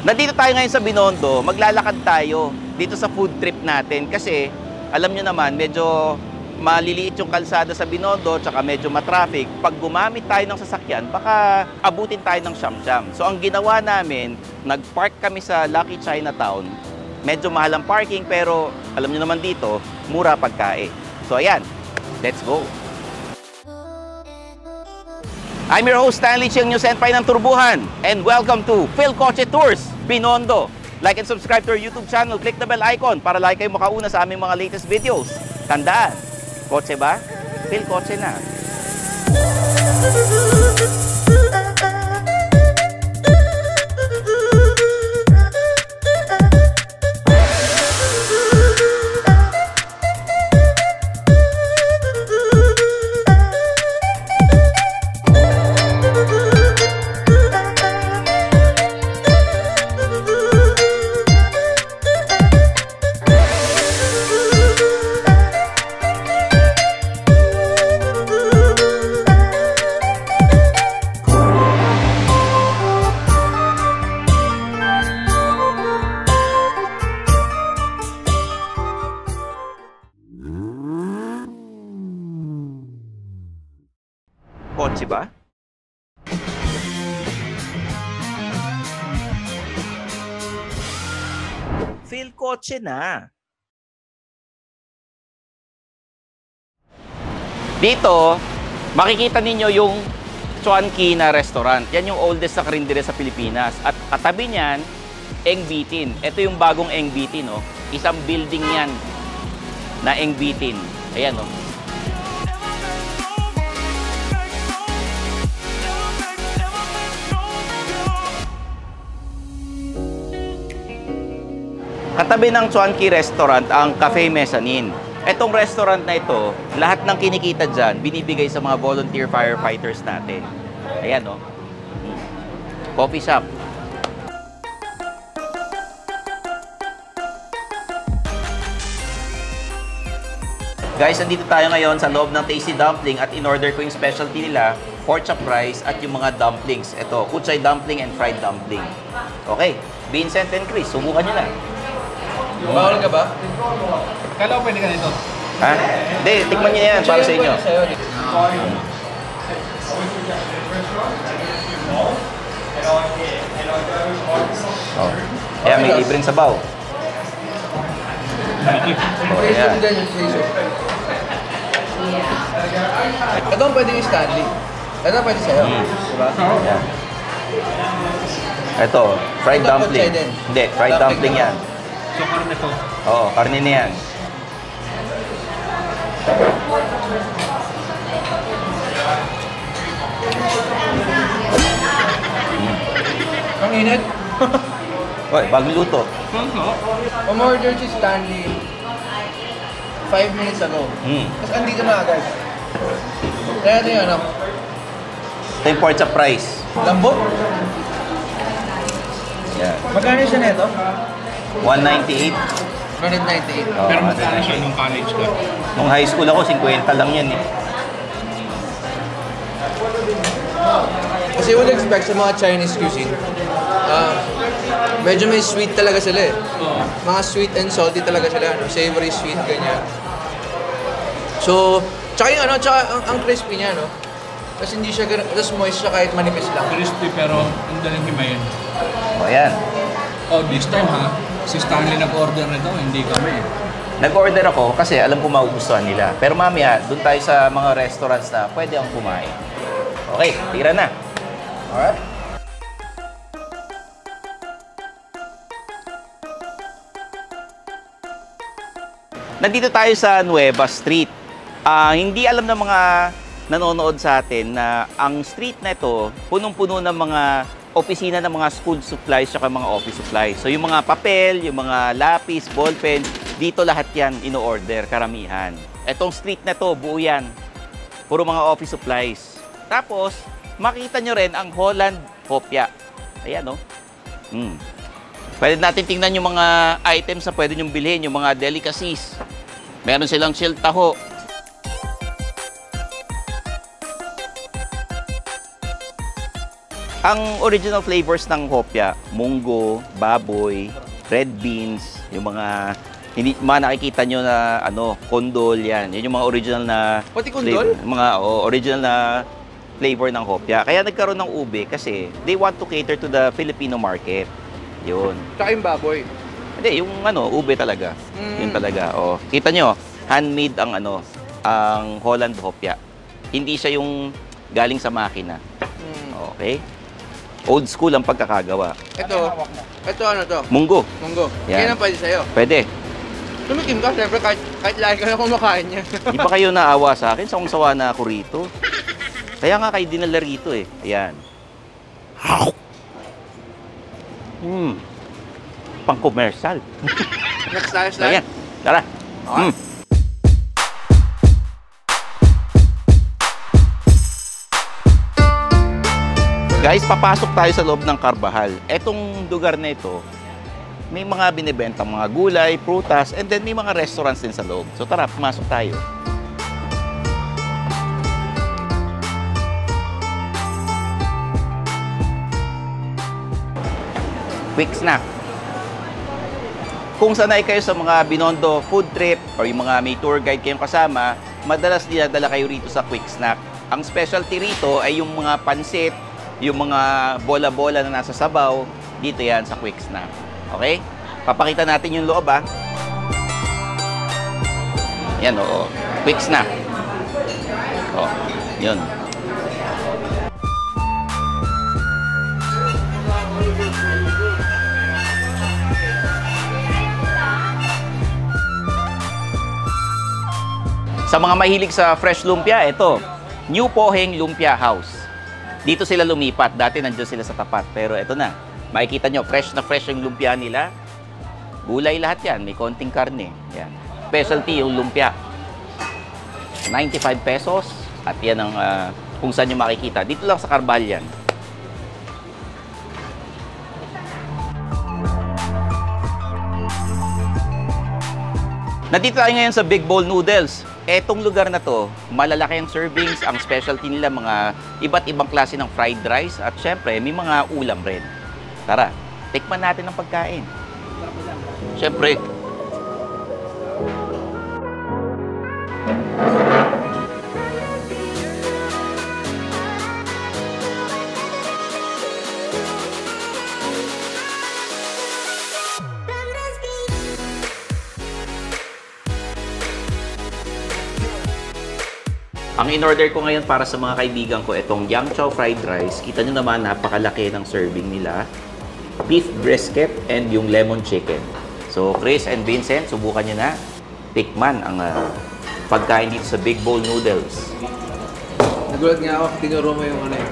Nandito tayo ngayon sa Binondo, maglalakad tayo dito sa food trip natin kasi alam nyo naman, medyo maliliit yung kalsada sa Binondo tsaka medyo matraffic. Pag gumamit tayo ng sasakyan, baka abutin tayo ng siyam-siyam. So ang ginawa namin, nag-park kami sa Lucky Chinatown. Medyo mahal ang parking pero alam nyo naman dito, mura pagkain. So ayan, let's go! I'm your host, Stanley Chiang, New Senpai ng Turbuhan, and welcome to Phil Kotse Tours, Binondo. Like and subscribe to our YouTube channel, click the bell icon para lagi kayo makauna sa aming mga latest videos. Tandaan, kotse ba? Phil Kotse na. Kotse ba? Phil Kotse na. Dito, makikita ninyo yung Chuan Ki na restaurant. Yan yung oldest na karindere sa Pilipinas. At katabi niyan, Eng Bitin. Ito yung bagong Eng Bitin, oh. Isang building yan na Eng Bitin. Ayan, oh. Katabi ng Chuan Ki Restaurant ang Cafe Mezzanine. Itong restaurant na ito, lahat ng kinikita dyan, binibigay sa mga volunteer firefighters natin. Ayan, oh. Coffee shop. Guys, nandito tayo ngayon sa loob ng Tasty Dumpling at in-order ko yung specialty nila, pork chop rice at yung mga dumplings. Ito, kuchay dumpling and fried dumpling. Okay, Vincent and Chris, subukan nyo na. Bawal ka ba? Kala ko pwede ka nito. Ha? Hindi, tikman nyo yan para sa inyo. Oh. Ayan, may libreng sabaw. Oh, ayan. Ito ang pwede yung Stanley. Ito ang pwede sa'yo. Diba? Ayan. Ito, fried dumpling. Hindi, fried dumpling yan. So, karne to? Oo, karne na yan. Ang init? Uy, bagong luto. Umorder si Stanley 5 minutes ago. Tapos andito na agad. Kaya ito yung ano? Ito yung pork chop rice. Lambot? Yan. Magkano siya nito? 198. 198. Oh, pero magkano siya nung college ka? Nung high school ako, 50 lang yan eh. Kasi you would expect sa mga Chinese cuisine, medyo may sweet talaga sila eh. Mga sweet and salty talaga sila, no? Savory, sweet, ganyan. So, tsaka yung ano, tsaka ang crispy niya, no? Kasi hindi siya, tapos moist siya kahit manipis lang. Crispy pero hindi rin himayin. O yan. Oh, this time ha, si Stanley nag-order nito, hindi kami. Nag-order ako kasi alam ko magugustuhan nila. Pero mamaya, doon tayo sa mga restaurants na pwede akong kumain. Okay, tira na. Alright. Nandito tayo sa Nueva Street. Hindi alam ng mga nanonood sa atin na ang street na ito, punong-puno ng mga opisina ng mga school supplies at mga office supplies. So yung mga papel, yung mga lapis, ballpen, dito lahat yan ino-order, karamihan. Etong street na to, buo yan. Puro mga office supplies. Tapos, makita nyo rin ang Holland Hopia. Ayan, no? Pwede natin tingnan yung mga items na pwede nyong bilhin, yung mga delicacies. Meron silang chilled taho. Ang original flavors ng hopya, munggo, baboy, red beans, yung mga hindi mga nakikita nyo na kondol yan. Yan yung mga original na Pati kondol? original na flavor ng hopya. Kaya nagkaroon ng ube kasi they want to cater to the Filipino market. Yun. Tsaka yung baboy. Hindi, yung ube talaga. Yun talaga. Oh, kita nyo, handmade ang ang Holland hopya. Hindi siya yung galing sa makina. Okay? Old school ang pagkakagawa. Ito ano to? Munggo. Munggo. Yan. Yan ang pwede sa'yo. Pwede. Tumikim ka, siyempre, kahit lagi ka na kumakain niya. Di ba kayo naawa sa akin? Sawang-sawa na ako rito. Kaya nga kayo dinala rito eh. Ayan. Pang-commercial. Next tayo, Ayan. Tara. Okay. Guys, papasok tayo sa loob ng Carvajal. Etong lugar na ito, may mga binibentang mga gulay, prutas, and then may mga restaurants din sa loob. So tara, pumasok tayo. Quick snack. Kung sanay kayo sa mga Binondo food trip or yung mga may tour guide kayong kasama, madalas dinadala kayo rito sa quick snack. Ang specialty rito ay yung mga pansit, yung mga bola-bola na nasa sabaw, dito yan sa quick snack. Okay? Papakita natin yung loob, ha? Yan, oo. Quick snack. Oh, yun. Sa mga mahilig sa fresh lumpia, ito, New Poheng Lumpia House. Dito sila lumipat. Dati nandiyan sila sa tapat. Pero ito na. Makikita nyo, fresh na fresh yung lumpia nila. Gulay lahat yan. May konting karne. Yan. Specialty yung lumpia. 95 pesos. At yan ang kung saan nyo makikita. Dito lang sa Carvajal yan. Nandito tayo ngayon sa Big Bowl Noodles. Etong lugar na to, malalaki ang servings, ang specialty nila mga iba't ibang klase ng fried rice at syempre may mga ulam rin. Tara, tikman natin ang pagkain. Syempre. Ang in-order ko ngayon para sa mga kaibigan ko, itong Yang Chow Fried Rice. Kita nyo naman, napakalaki ng serving nila. Beef brisket and yung lemon chicken. So, Chris and Vincent, subukan nyo na. Tikman ang pagkain dito sa Big Bowl Noodles. Nagulat nga ako, tinuro mo yung ano eh.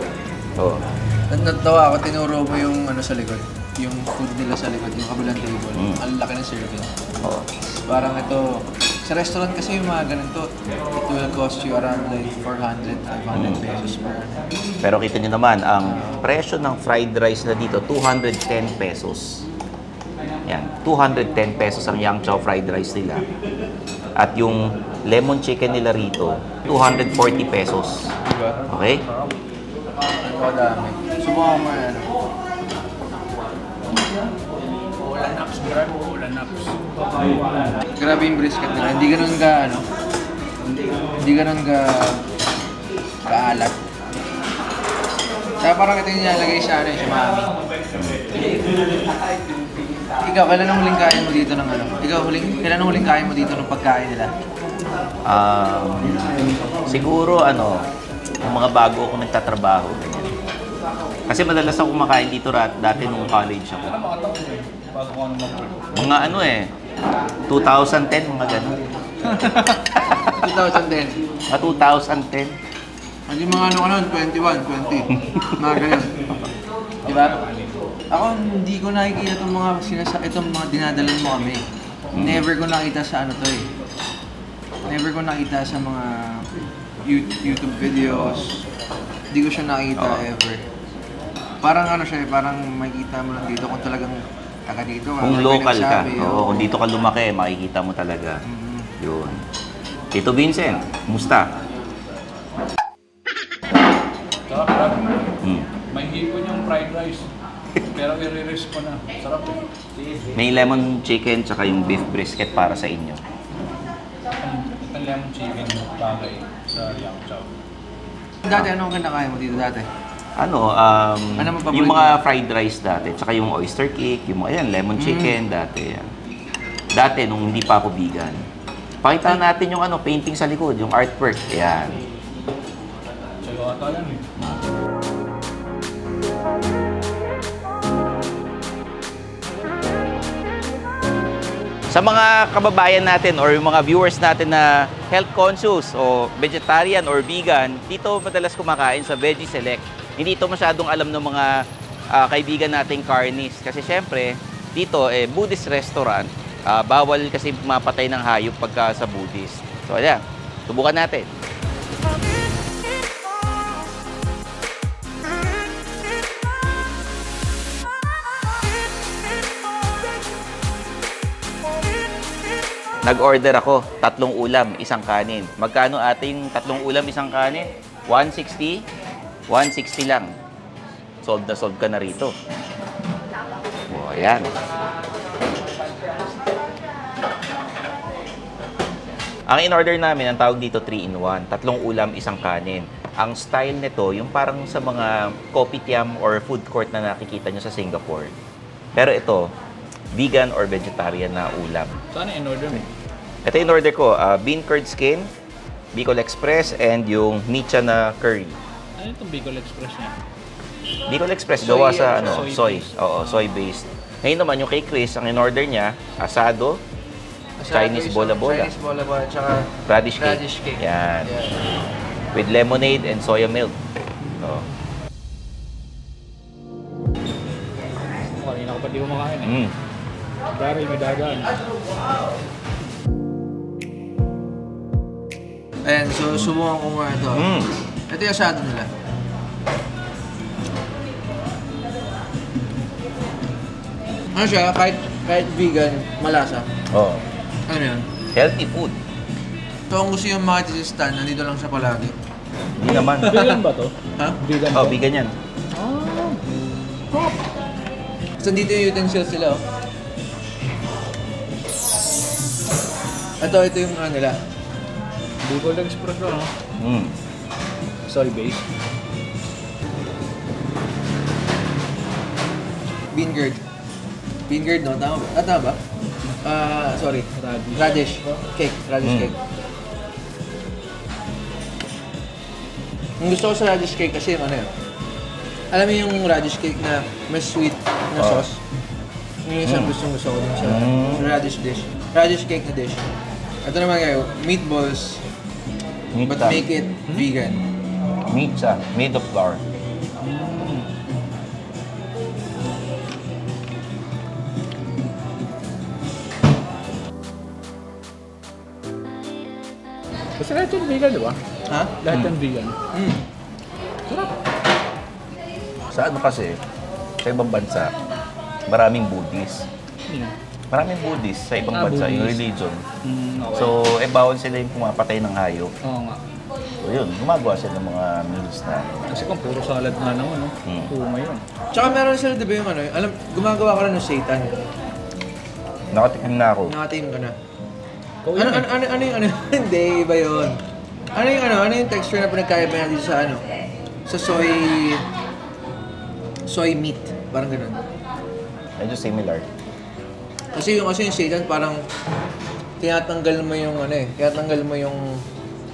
Oh. Natawa ako, tinuro mo yung ano sa likod. Yung food nila sa likod, yung kabilang table. Ang laki ng serving. Oh. Parang ito, sa restaurant kasi yung mga ganito, it will cost you around like 400, 500 pesos per ano. Pero kita nyo naman, ang presyo ng fried rice na dito, 210 pesos. Yan, 210 pesos ang Yang Chow fried rice nila. At yung lemon chicken nila rito, 240 pesos. Diba? Okay? Ang kadami. Subukan mo yan. Ulan-ups, bro. Ulan-ups. Grabe yung brisket nila. Hindi ganun ka, ano, hindi ganun ka kaalat. Kaya parang ito yung nilalagay sa ano, sa mami. Ikaw, kailan ang huling kain mo dito ng ano? Kailan ang huling kain mo dito ng pagkain nila? Siguro yung mga bago ako nagtatrabaho, ganyan. Kasi madalas ako kumakain dito dati nung college ako. Mga 2010, mga ganun. 2010. 2010. Hindi mga ano, 21, 20. Mga ganun. Diba? Ako, hindi ko nakikita itong mga dinadalan mo kami. Never ko nakita sa ano to eh. Never ko nakita sa mga YouTube videos. Hindi ko siya nakita ever. Parang ano siya eh, parang makikita mo lang dito kung talagang taga dito ka. Kung local ka, Oo. kung dito ka lumaki, makikita mo talaga. Yun. Tito Vincent, kumusta? Sarap. May hipon yung ng fried rice. Pero i-risk ko na. Sarap eh. May lemon chicken tsaka yung beef brisket para sa inyo. Ang lemon chicken bagay sa Yang Chow. Dati, anong kinakain mo dito dati? Ano, Ano ang paborito yung mga mo? fried rice dati, tsaka yung oyster cake, yung mga yan, lemon chicken dati yan. Dati, nung hindi pa ako vegan. Pakita natin yung ano, painting sa likod, yung artwork. Ayan. Sayo ata yan eh. Sa mga kababayan natin or yung mga viewers natin na health conscious o vegetarian or vegan, dito madalas kumakain sa Veggie Select. Hindi ito masyadong alam ng mga kaibigan nating carnies. Kasi syempre, dito Buddhist restaurant. Bawal kasi mapatay ng hayop pagka sa Buddhist. So ayan, subukan natin. Nag-order ako, 3 ulam, 1 kanin. Magkano ating 3 ulam, 1 kanin? 160? 160 lang. Sold na sold ka na rito. O, ayan. Ang in-order namin, ang tawag dito 3-in-1. 3 ulam, 1 kanin. Ang style nito, yung parang sa mga kopitiam or food court na nakikita nyo sa Singapore. Pero ito, vegan or vegetarian na ulam. Saan in-order mo? Ito yung order ko, bean curd skin, Bicol Express, and yung micha na curry. Ano itong Bicol Express niya? Bicol Express, gawa sa soy soy. based. Oo, soy-based. Ngayon naman, yung kay Chris, ang in-order niya, asado, Chinese bola-bola, Chinese bola-bola, tsaka radish cake. radish cake. Yan. Yeah. With lemonade and soya milk. So, Kanina ko pa di kumakain eh. mm. Dari, may dagaan. Ayan, so subukan ko nga ito. Mm. Ito yung asado nila. Ano siya, kahit vegan, malasa. Oh. Ano yun? Healthy food. Ito ang gusto yung mga stan, nandito lang siya palagi. Hindi naman. Vegan ba to? Ha? Vegan Oh, ba? vegan yan. So dito yung utensils sila, oh. Ito yung ano nila. Bicol Express ba, no? Mm. Soy base. Bean curd. Bean curd, no? Tama ba? Tama ba? Sorry. Radish. Radish. Cake. Radish Mm. cake. Ang gusto ko sa radish cake kasi yung ano yun. Alam mo yung radish cake na may sweet na Oh. sauce? Yung isang gusto ko dun sa radish dish. Radish cake na dish. Ito naman kayo, meatballs, but Meat make it vegan. Meat siya, made of flour. Kasi lahat yung vegan, di ba? Ha? Lahat yung vegan. Mm. Sa ano kasi, sa ibang bansa, maraming Buddhist. Yeah. Maraming Buddhist sa ibang bansa, yung Buddhist. religion. Okay. So, bawal sila yung pumapatay ng hayop. Oo nga. So, yun, gumagawa sila ng mga meals na. Kasi kung puro salad nga naman, no? Hmm. Tuma yun. Tsaka meron sila, di ba yung ano, alam, gumagawa ka rin ng seitan. Nakatikim na ako. Nakatim ka na. Ikaw Ano, yun ano, ano yung ano? Hindi, iba yun. Ano yung texture na pinagkaiba natin dito sa ano? Sa soy meat. Parang ganun. Medyo similar. Kasi yung seitan parang tinatanggal mo yung ano eh, tinatanggal mo yung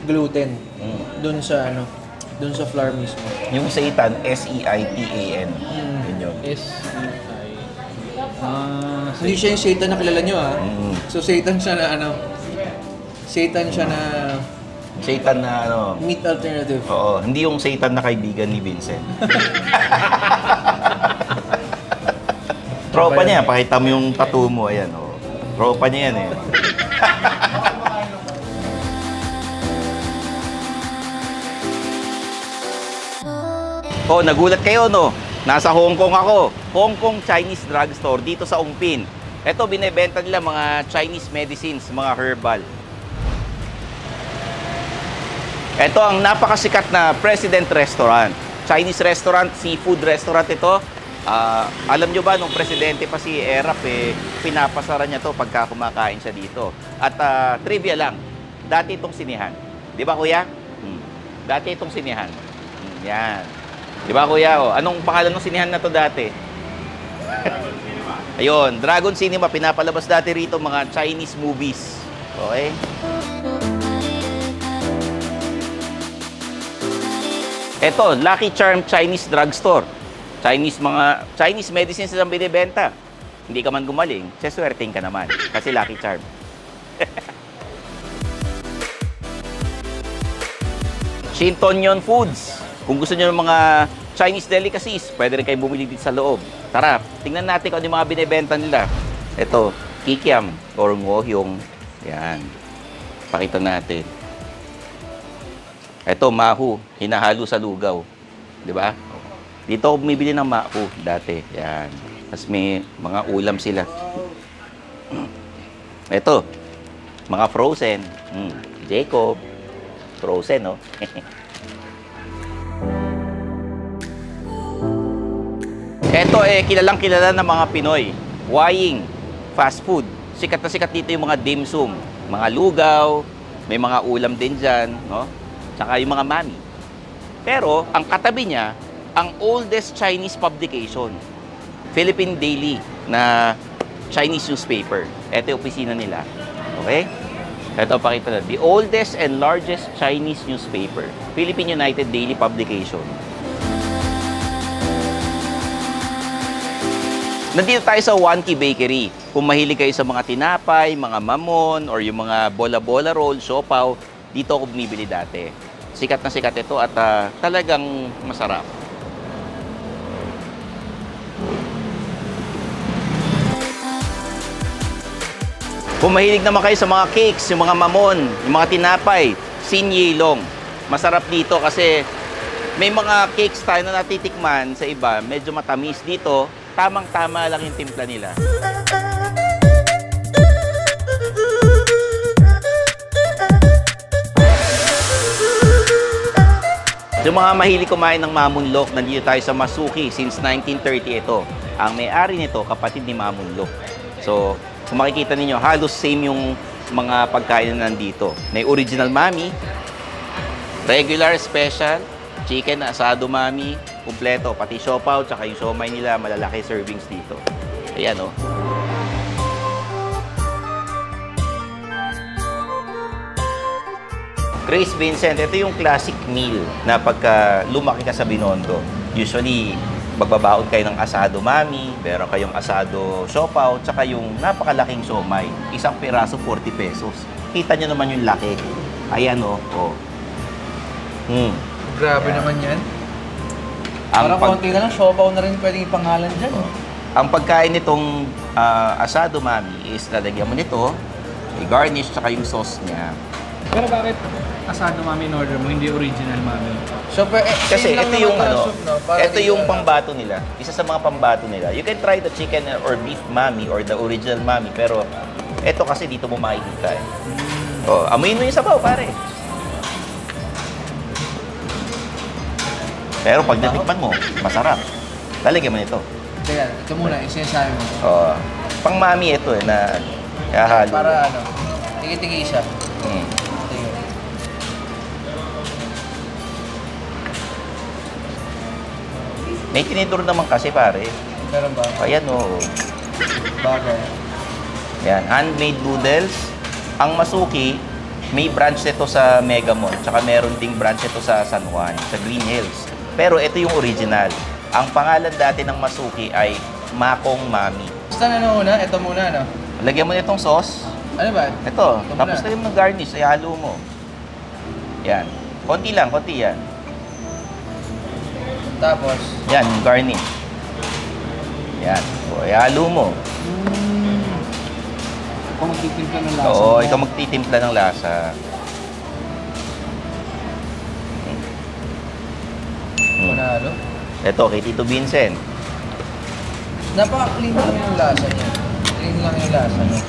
gluten Mm. dun sa ano, dun sa flour mismo. Yung seitan, S-E-I-T-A-N. Mm. Yun yun. S-E-I. Hindi siya yung seitan na kilala nyo ah. Mm. So seitan siya na ano, seitan siya na Seitan na ano, meat alternative. oo, hindi yung seitan na kaibigan ni Vincent. Tropa niya, pakita mo yung tattoo mo, ayan, oh. Tropa niya yan, eh. Oh, nagulat kayo, no? Nasa Hong Kong ako. Hong Kong Chinese drugstore dito sa Ongpin. Ito, binebenta nila mga Chinese medicines, mga herbal. Ito ang napakasikat na President Restaurant. Chinese restaurant, seafood restaurant ito. Alam nyo ba, nung presidente pa si Erap, pinapasara niya to pagka kumakain siya dito. At trivia lang, dati itong sinihan. Di ba, kuya? Dati itong sinihan. Yan. Di ba, kuya? O, anong pangalan ng sinihan na to dati? Ayun, Dragon Cinema. Pinapalabas dati rito mga Chinese movies. Okay? Ito, Lucky Charm Chinese Drugstore. Chinese medicines ang binibenta. Hindi ka man gumaling, seswerting ka naman. Kasi Lucky Charm. Shintonyon Foods. Kung gusto niyo ng mga Chinese delicacies, pwede rin kayo bumili dito sa loob. Tara, tingnan natin kung ano yung mga binibenta nila. Ito, kikiam or ngohyong. Yan. Pakita natin. Ito, mahu. Hinahalo sa lugaw. Di ba? Dito ako bumibili ng mahu dati. Yan. Tapos may mga ulam sila. Ito, mga frozen. Jacob. Frozen, no? Ito, kilalang kilala ng mga Pinoy. Waying. Fast food. Sikat na sikat dito yung mga dim sum. Mga lugaw. May mga ulam din dyan, no? Tsaka yung mga mami. Pero, ang katabi niya, ang oldest Chinese publication. Philippine Daily na Chinese newspaper. Ito yung opisina nila. Okay? Ito, pakita na. The oldest and largest Chinese newspaper. Philippine United Daily Publication. Nandito tayo sa Wanki Bakery. Kung mahilig kayo sa mga tinapay, mga mamon, or yung mga bola-bola roll, siopaw, dito ako bumibili dati. Sikat na sikat ito at talagang masarap. Kung mahilig naman kayo sa mga cakes, yung mga mamon, yung mga tinapay, Sinyilong. Masarap dito kasi may mga cakes tayo na natitikman sa iba, medyo matamis. Dito, tamang-tama lang yung timpla nila. Yung mga mahilig kumain ng mamunlok, nandito tayo sa Masuki since 1930 ito. Ang may-ari nito, kapatid ni Mamunlok. So, kung makikita ninyo, halos same yung mga pagkain na nandito. May original mami, regular special, chicken asado mami, kumpleto, pati siopaw, tsaka yung siomay nila, malalaki servings dito. Ayan, oh. Grace Vincent, ito yung classic meal na pagka lumaki ka sa Binondo. Usually, magbabaon kayo ng asado mami, meron kayong asado siopaw, tsaka yung napakalaking siomay. Isang piraso, 40 pesos. Kita nyo naman yung laki. Ayan, oh. Grabe naman yan. Parang konti na lang, siopaw na rin pwedeng ipangalan dyan. Ang pagkain nitong asado mami is lalagyan mo nito, i-garnish, tsaka yung sauce niya. Pero bakit asado mami in order mo, hindi original mami? So, Kasi ito yung soup, no? ito yung pambato nila. Isa sa mga pambato nila. You can try the chicken or beef mami or the original mami, pero ito kasi dito mo makikita eh. Oh, amuin mo yung sabaw, pare. Pero pag natikman mo, masarap. Talagyan mo nito. Kaya, ito muna, sinasabi mo. Oh, pang mami ito eh, na hahalo. Para ano, tigi-tigi siya. May tinidor naman kasi, pare. Meron ba? Ayan, oo. Bagay. Yan, handmade noodles. Ang Masuki, may branch nito sa Mega Mall. Tsaka meron ding branch nito sa San Juan, sa Green Hills. Pero ito yung original. Ang pangalan dati ng Masuki ay Makong Mami. Basta na muna, ito muna, no? Lagyan mo nitong sauce. Ano ba? Ito, Ito tapos muna. lagyan mo ng garnish, ay halo mo. Yan. Konti lang, konti yan. Tapos? Yan, yung garnish. Yan. O, ay halo mo. Ikaw magtitimpla ng lasa. Oo, ikaw magtitimpla ng lasa. Panalo. Ito, kay Tito Vincent. Napaka-clean lang yung lasa niya. Clean lang yung lasa niya.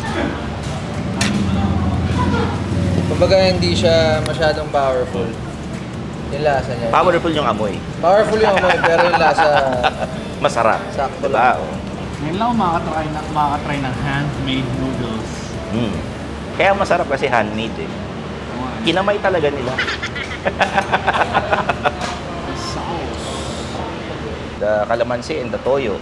Kumbaga hindi siya masyadong powerful. Yung lasa niya. Powerful yung amoy. Powerful yung amoy, pero yung lasa, Masarap. sakto Diba? lang. Oh. Ngayon lang ako makakatry ng handmade noodles. Mm. Kaya masarap kasi handmade eh. Kinamay talaga nila. Sauce. The calamansi and the toyo.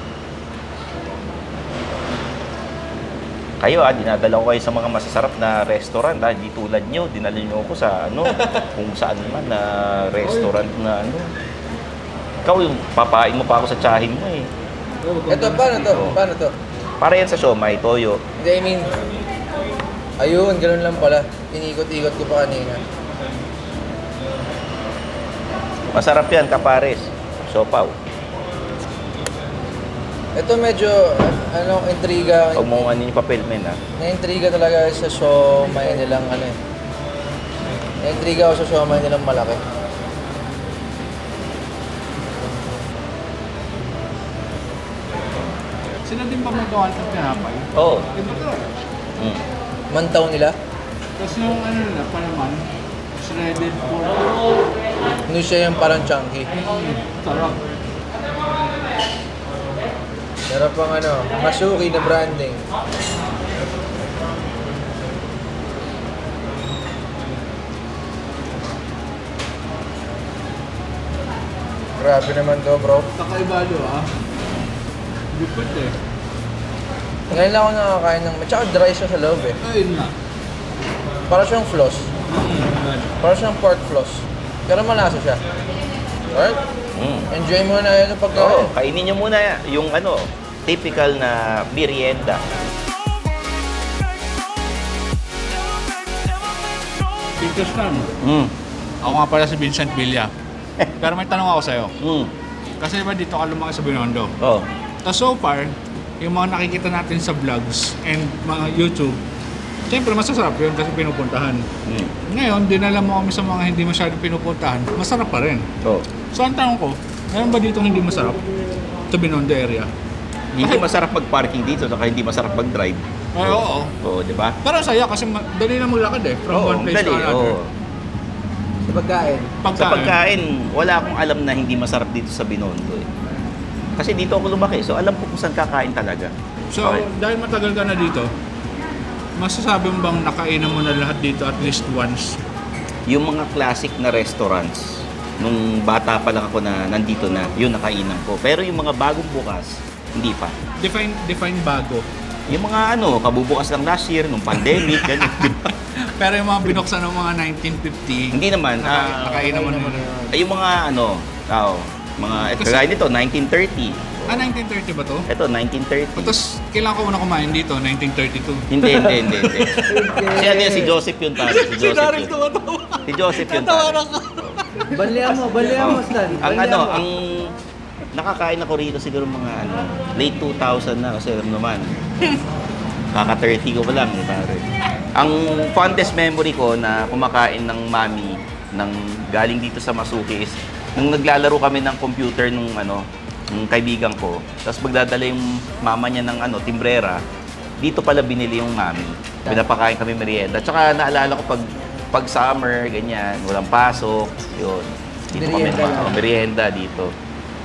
Kayo dinadala ko kayo sa mga masasarap na restaurant Hindi tulad nyo, dinala nyo ako sa kung saan man na restaurant na Ikaw yung papain mo pa ako sa tsahin mo eh. Ito, paano to? Paano to? Para yan sa siomay, toyo. Hindi, I mean, ayun, ganun lang pala. Inikot-ikot ko pa kanina. Masarap yan, kapares. Siopaw. Ito medyo, intriga. Huwag mo yung papel, men ha. Na-intriga talaga sa siomay nilang Na-intriga ako sa siomay nilang malaki. Sila din ba magawa ng tinapay? Oo. Ito to. Mm. Mantaw nila. Tapos yung nila, palaman, shredded pork. Ano siya yung parang chunky. Sarap. Meron pang Masuki na branding. Grabe naman to, bro. Kakaiba Lipot eh. Ngayon lang ako nakakain ng... Tsaka dry siya sa loob eh. Ayun na. Para siyang floss. Para siyang pork floss. Pero malasa siya. Alright? Mm. Enjoy mo na yun yung pagkain. Oo, kainin nyo muna yung typical na merienda. Tito Stan. Mm. Ako nga pala si Vincent Villa. Pero may tanong ako sa'yo. Mm. Kasi ba dito ka lumaki sa Binondo? Oh. So far, yung mga nakikita natin sa vlogs and mga YouTube, siyempre masasarap yun kasi pinupuntahan. Mm. Ngayon, dinala mo kami sa mga hindi masyadong pinupuntahan, masarap pa rin. Oh. So ang tanong ko, meron ba dito hindi masarap sa Binondo area? Hindi masarap mag-parking dito, saka hindi masarap mag-drive. Ay, oo. Oo, di ba? Pero saya kasi dali na maglakad from one place to another. Oo. Sa pagkain. Sa pagkain, wala akong alam na hindi masarap dito sa Binondo eh. Kasi dito ako lumaki, so alam ko kung saan kakain talaga. So, Okay. dahil matagal ka na dito, masasabi mo bang nakainan mo na lahat dito at least once? Yung mga classic na restaurants, nung bata pa lang ako na nandito na, yun nakainan ko. Pero yung mga bagong bukas, hindi pa. Define bago. Yung mga kabubukas lang last year, nung pandemic, ganun. Pero yung mga binuksan ng mga 1950, Hindi naman. nakainan mo na yun. Yung mga Kasi- kagaya nito, 1930. 1930 ba to? Ito, 1930. Tapos, kailan ko una kumain dito? 1932. Hindi. Si ano yun, si Joseph yun pare. Si Joseph yun. Si Joseph yun pare. Balihan mo, Stan. Ang nakakain ako rito siguro mga late 2000 na kasi alam naman. Kaka-30 ko pa lang, pare. Ang fondest memory ko na kumakain ng mami ng galing dito sa Masuki is nung naglalaro kami ng computer nung kaibigan ko. Tapos magdadala yung mama niya ng timbrera. Dito pala binili yung mami. Pinapakain kami merienda. Tsaka naalala ko pag summer, ganyan, walang pasok, yun. Dito merienda dito.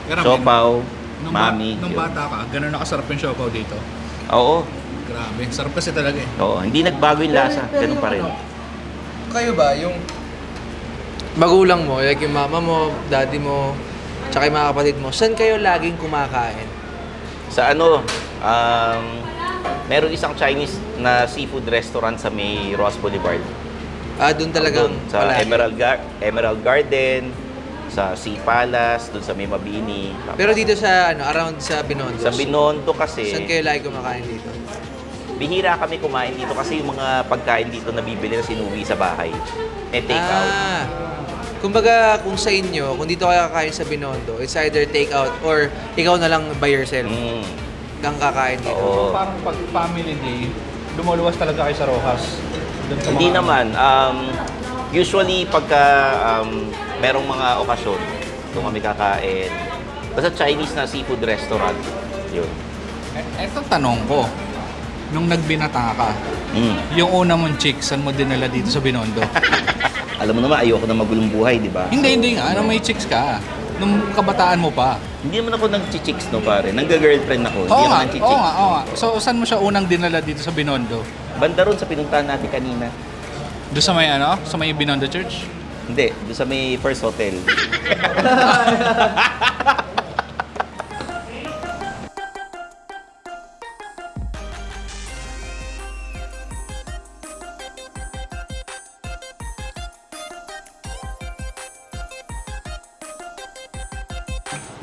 Siopaw, mami. Nung yun. bata ka, ganun nakasarap yung siopaw dito. Oo. Grabe, sarap kasi talaga eh. Oo, hindi nagbago yung lasa. Ganun pa rin. Kayo ba, yung magulang mo, like yung mama mo, daddy mo, tsaka yung mga kapatid mo, saan kayo laging kumakain? Sa meron isang Chinese na seafood restaurant sa may Ross Boulevard. Doon talagang Doon, sa palagi. Emerald Garden, sa Sea Palace, doon sa may Mabini. Pero dito sa, around sa Binondo. Sa Binondo kasi, Saan kayo lagi kumakain dito? bihira kami kumain dito kasi yung mga pagkain dito na bibili na sinuwi sa bahay. Take out. Kumbaga, kung sa inyo, kung dito kayo kakain sa Binondo, it's either take out or ikaw na lang by yourself kang kakain dito. Oo. Parang pag family day, lumuluwas talaga kayo sa Rojas. Doon sa Hindi mga- naman. Usually, pagka merong mga okasyon, doon kami kakain. Basta Chinese na seafood restaurant. Yun. Eto tanong ko, nung nagbinata ka, yung una mong chick, saan mo dinala dito sa Binondo? Alam mo naman, ayoko na magulong buhay, di ba? Hindi nga. May chicks ka. Nung kabataan mo pa. Hindi naman ako nag-chicks, no, pare. Nangga-girlfriend ako. Hindi Oo ako nga, nag-chicks. oo nga. So, saan mo siya unang dinala dito sa Binondo? Banda ron sa pinuntahan natin kanina. Doon sa may sa may Binondo Church? Hindi, doon sa may first hotel.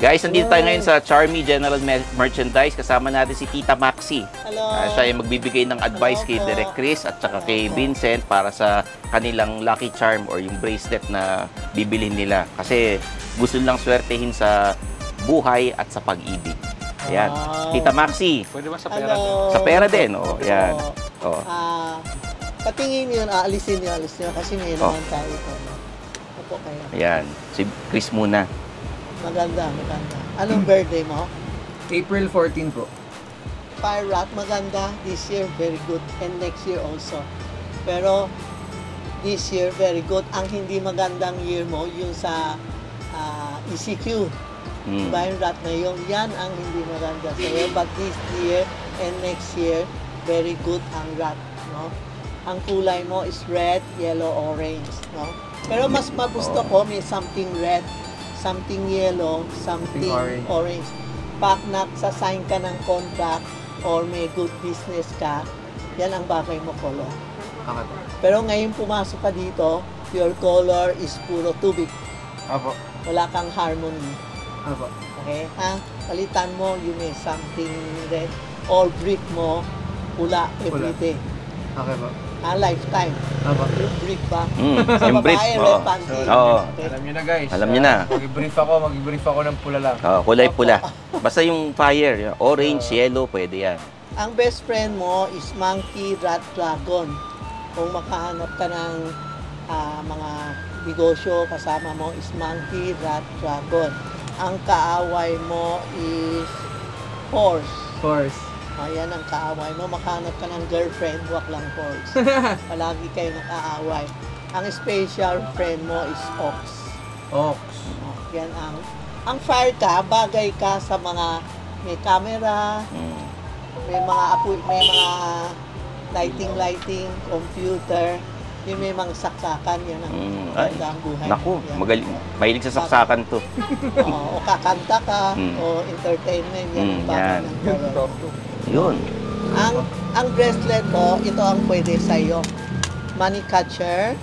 Guys, nandito tayo ngayon sa Charmy General Merchandise. Kasama natin si Tita Maxi. Hello. Siya ay magbibigay ng advice kay Direk Chris at saka kay Vincent para sa kanilang lucky charm or yung bracelet na bibilhin nila. Kasi gusto nilang swertehin sa buhay at sa pag-ibig. Ayan. Wow. Tita Maxi. Pwede ba sa pera? Hello. Sa pera din. Oh, ayan. Oh. Patingin yun, aalisin nyo kasi may naman tayo ito. Opo kayo. Ayan. Si Chris muna. Maganda. Anong birthday mo? April 14 po. Fire Rat, maganda. This year, very good. And next year also. Pero, this year, very good. Ang hindi magandang year mo, yung sa ECQ. Fire Rat na yun. Yan ang hindi maganda sa'yo. But this year and next year, very good ang rat. No? Ang kulay mo is red, yellow, orange. No? Pero mas magusto ko, may something red, something yellow, something orange. Pag nagsasign ka ng contract or may good business ka, yan ang bagay mo color. Okay po. Pero ngayon pumasok ka dito, your color is puro tubig. Apo. Wala kang harmony. Apo. Okay? Palitan mo yung may something red or brick mo, pula everyday. Okay po. Lifetime. Apo. Yung brick ba? Sa Yung brief. babae, Oo. red panty. Oo. Okay. Alam niyo na guys. Alam niyo na. Mag-brief ako ng pula lang. Oh, kulay pula. Basta yung fire, orange, yellow, pwede yan. Ang best friend mo is monkey, rat, dragon. Kung makahanap ka ng mga negosyo, kasama mo is monkey, rat, dragon. Ang kaaway mo is horse. Horse. Ayan ang kaaway mo. Makahanap ka ng girlfriend, huwag lang horse. Palagi kayo nakaaway. Ang special friend mo is ox. Ox. Yan ang fire ka, bagay ka sa mga may camera, may mga lighting, computer, yung may mga saksakan, yan ang ganda ang buhay. Naku, Yan. magaling. Mahilig sa saksakan to. O kakanta ka, o entertainment, yan ang bagay yan. ng color. Yun. Ang bracelet ko, ito ang pwede sa'yo. Money catcher,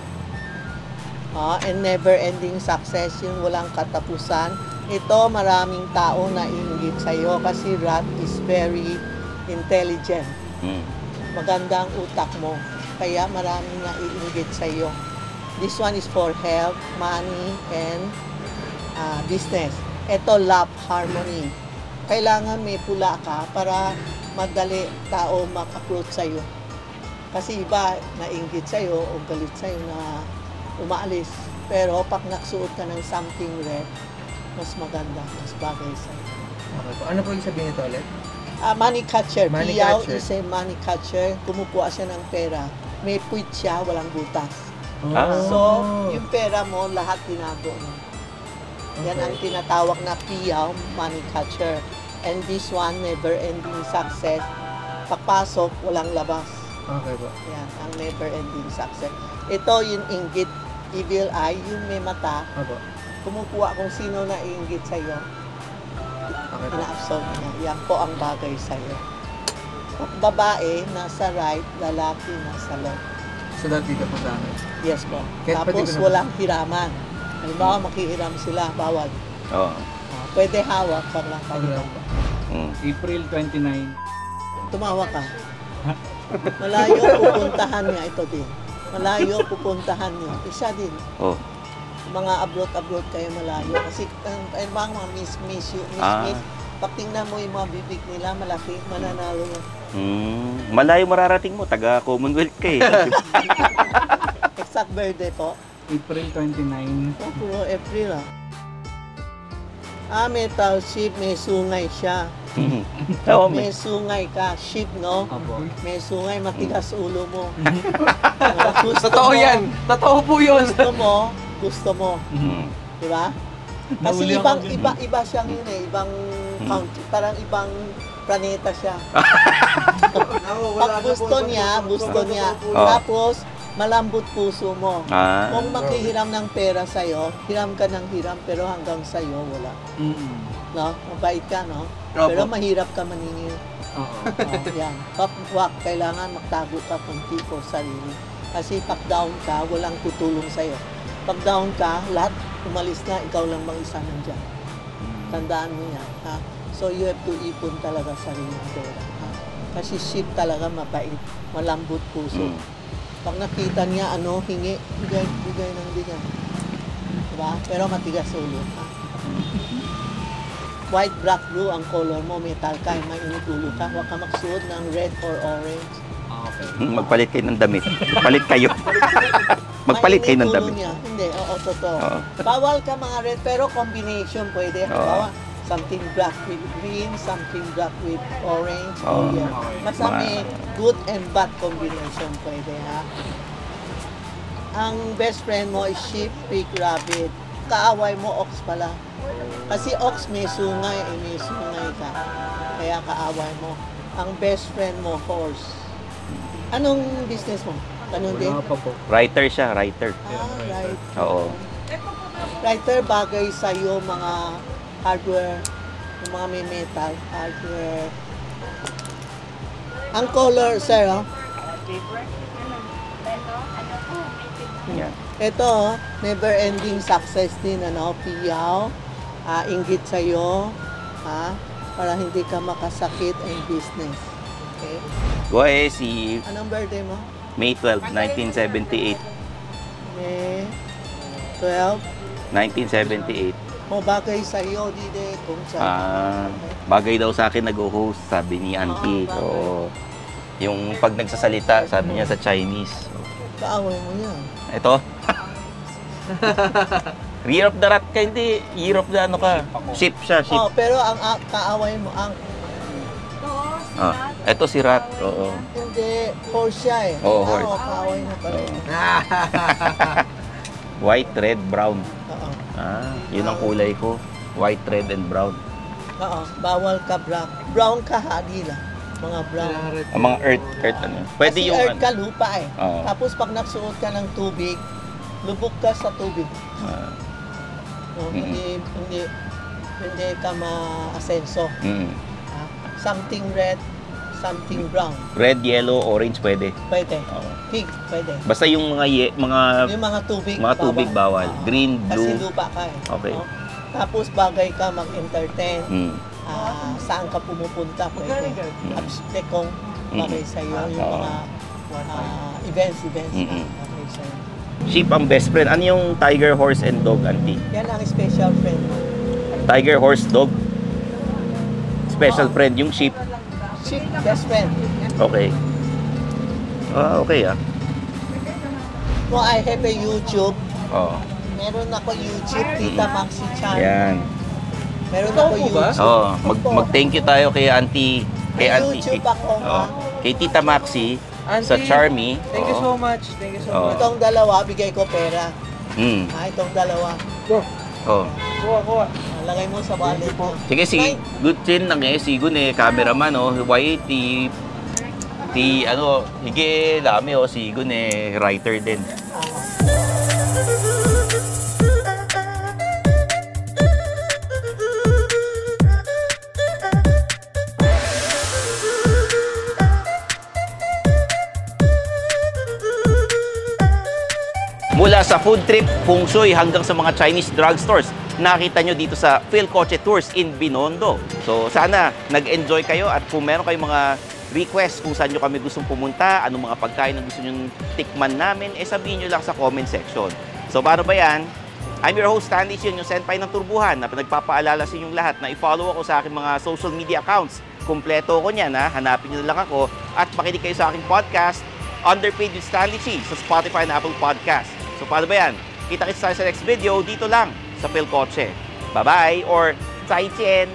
and never-ending success, yung walang katapusan. Ito, maraming tao na iingit sa'yo kasi rat is very intelligent. Maganda ang utak mo. Kaya maraming na iingit sa'yo. This one is for health, money, and business. Ito, love, harmony. Kailangan may pula ka para madali tao maka-approach sa'yo. Kasi iba, nainggit sa'yo o galit sa'yo na umaalis. Pero pag naksuot ka ng something red, mas maganda, mas bagay sa'yo. Okay po. Ano po yung sabihin nito ulit? Money catcher. Money Piyaw catcher. is a money catcher. Kumukuha siya ng pera. May puwit siya, walang butas. So, yung pera mo, lahat tinago mo. Yan ang tinatawag na piyaw, money catcher. And this one, never-ending success. Pagpasok, walang labas. Okay po. Yan, ang never-ending success. Ito yung inggit, evil eye, yung may mata. Apo. Kumukuha kung sino na inggit sa'yo. Okay po. Ina-absorb niya. Yan po ang bagay sa'yo. Pag babae, nasa right, lalaki, nasa left. So dati ka po sa amin. Yes po. Kahit pwede Tapos ko na- walang hiraman. Halimbawa, makihiram sila, bawal. Oo. Pwede hawak, pag lang pahiram. April 29. Tumawa ka. Malayo pupuntahan niya ito din. Malayo pupuntahan niya. Isa din. Oh. Mga abroad kayo malayo. Kasi bang mga miss. Pag tingnan mo yung mga bibig nila, malaki, mananalo yan. Malayo mararating mo, taga Commonwealth ka eh. Exact birthday po. April 29. Puro April Metal ship, may sungay siya. Oo, May sungay ka, sheep, no? Opo. May sungay, matigas ulo mo. Totoo yan. Totoo po yun. Gusto mo. Mm. Di ba? Kasi Nahuli ako dyan. iba siyang yun eh, ibang country, parang ibang planeta siya. Pag gusto niya. Oh. Tapos, malambot puso mo. Ah. Kung maghihiram ng pera sa'yo, hiram ka ng hiram, pero hanggang sa'yo, wala. No? Mabait ka, no? Opo. Pero mahirap ka maningil. Oo. Yan. Wag, kailangan magtago ka kunti for sarili. Kasi pag down ka, walang tutulong sa'yo. Pag down ka, lahat umalis na, ikaw lang mag-isa nandyan. Tandaan mo yan. Ha? So you have to ipon talaga sarili ng pera. Ha? Kasi sheep talaga mabait, malambot puso. Mm. Pag nakita niya, hingi, bigay ng bigay. Diba? Pero matigas ulo. Ha? White, black, blue ang color mo, metal ka, mainit ulo ka. Huwag ka magsuot ng red or orange. Okay. Magpalit kayo ng damit. Magpalit kayo. Magpalit kayo ng Mainit ulo damit. niya. Hindi, totoo. Oo. Bawal ka mga red, pero combination pwede. Oo. Halimbawa, something black with green, something black with orange. Oo. Yeah. Basta Mga- may good and bad combination pwede, ha? Ang best friend mo is sheep, pig, rabbit. Kaaway mo, ox pala. Kasi ox may sungay ka. Kaya kaaway mo. Ang best friend mo, horse. Anong business mo? Ganun din? Wala pa po. Writer siya, writer. Right. Oo. Writer, bagay sa'yo mga hardware, yung mga may metal, hardware. Ang color, sir, Yan. ito, never ending success din, piyaw, inggit sa'yo, para hindi ka makasakit in business. Okay? Go ahead, si Anong birthday mo? May 12, 1978. May 12. 1978. Bagay sa'yo, dide, kung saan. Bagay daw sa akin nag-host, sabi ni Auntie. bagay. Oo. Yung pag nagsasalita, sabi niya sa Chinese. Kaaway mo yan. Ito. Year of the rat ka, hindi. Year of the ano ka. Sheep siya, sheep. Pero ang kaaway mo, Ito si rat. Oo. hindi, horse siya eh. Oo, horse. Kaaway mo pala yun. White, red, brown. Oo. Yun ang kulay ko. White, red, and brown. Oo, bawal ka black. Brown ka, hadi lang. Mga brown. Ang mga earth ano. Pwede Kasi yung earth ka, lupa eh. Oo. Tapos pag nagsuot ka ng tubig, lubog ka sa tubig. No, hindi ka ma-asenso. Ha? Something red, something brown. Red, yellow, orange pwede. Pwede. Oo. Pig, pwede. Basta yung Yung mga tubig, bawal. Oo. Green, Kasi blue. lupa ka eh. Okay. No? Tapos bagay ka mag-entertain. Mm. Saan ka pumupunta, pwede. Absite kung bagay sa'yo. Yung Oo. mga events. Mm-mm. Bagay sa'yo. Sheep ang best friend. Ano yung tiger, horse, and dog, Auntie? Yan ang special friend mo. Tiger, horse, dog? Special friend, yung sheep. Sheep, best friend. Okay. Okay Well, I have a YouTube. Oo. Meron ako YouTube, Tita Maxi Chan. Yan. Meron ako Totoo po ba? YouTube. Mag-thank you tayo kay Auntie. May YouTube ako, ha? Kay Tita Maxi sa Auntie, Charmy. Thank you so much. Thank you so Oo. much. Itong dalawa, bigay ko pera. Itong dalawa. Oh. Kuha. Lagay mo sa wallet mo. Sige, si good chin lang Sigun cameraman Why hige dami Sigun writer din. Mula sa food trip, feng shui hanggang sa mga Chinese drugstores, nakita nyo dito sa Philcoche Tours in Binondo. So sana nag-enjoy kayo at kung meron kayong mga request kung saan nyo kami gustong pumunta, anong mga pagkain na gusto nyo tikman namin, sabihin nyo lang sa comment section. So paano ba yan? I'm your host, Stanley Sion, yung senpai ng Turbuhan, na nagpapaalala sa inyong lahat na i-follow ako sa aking mga social media accounts. Kompleto ko niyan, hanapin nyo lang ako at makinig kayo sa aking podcast, Underpaid with Stanley Chi, sa Spotify and Apple Podcast. So paano ba yan? Kita-kits tayo sa next video dito lang sa Philcoche. Bye-bye or 再见!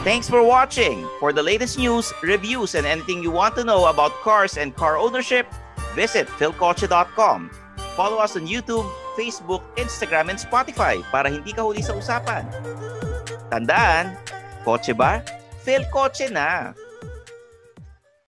Thanks for watching. For the latest news, reviews, and anything you want to know about cars and car ownership, visit philcoche.com. Follow us on YouTube, Facebook, Instagram, and Spotify para hindi ka huli sa usapan. Tandaan, kotse ba? Philcoche na!